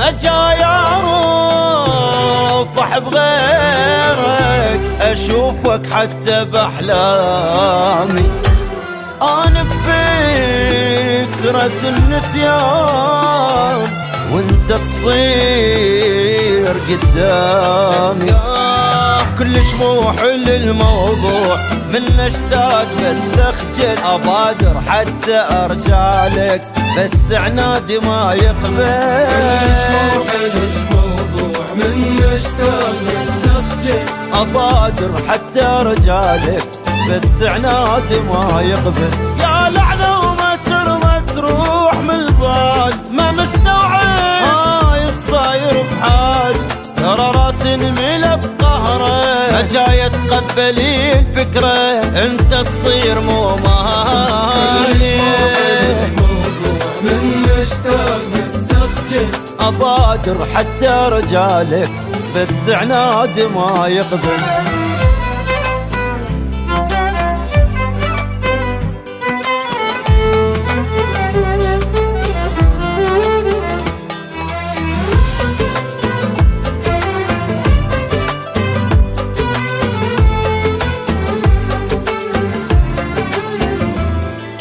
فجاي ارفح بغيرك، اشوفك حتى باحلامي. انا بفكرة النسيان وانت تصير قدامي. كلش مو حل الموضوع، من اشتاق بس اخجل، ابادر حتى ارجعلك بس عنادي ما يقبل. كلش مو حل الموضوع، من اشتاق بس اخجل، ابادر حتى ارجعلك بس عنادي ما يقبل. يا لعنة وما ترضى تروح من البال، ما مستوعب هاي الصاير بحال، ترى راسي انملى بقهره، جاي تقبلي الفكرة انت تصير مو مالي. من اشتاق بس اخجل، ابادر حتى ارجعلك بس عنادي ما يقبل.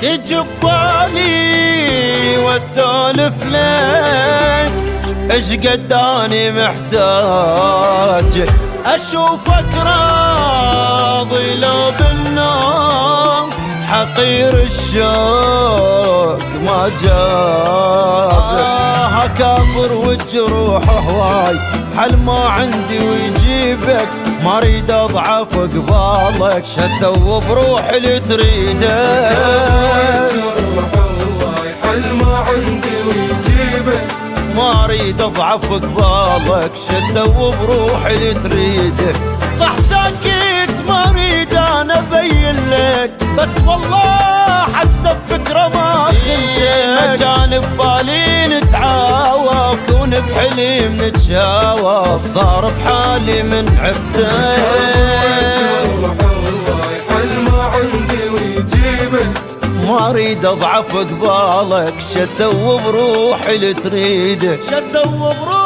تجي ببالي واسولف لك ايش قد اني محتاج، اشوفك راضي لو بالنوم، حقير الشوق ما جاب. كافر والجروح هواي، حل ما عندي ويجيبك، ما اريد اضعف قبالك، شسوي بروحي اللي تريدك. والجروح هواي، حل ما عندي ويجيبك، ما اريد اضعف قبالك، شسوي بروحي اللي تريدك. صح ساكت ما اريد انا ابين لك، بس والله حتى بفكره ما خنتك. كان ببالي نتعاوى، كون بحلم نتشاوى، صار بحالي من عبتك. والجروح هواي، حل ما عندي ويجيبك، ما اريد اضعف قبالك، شسوي بروحي اللي تريدك، شسوي بروحي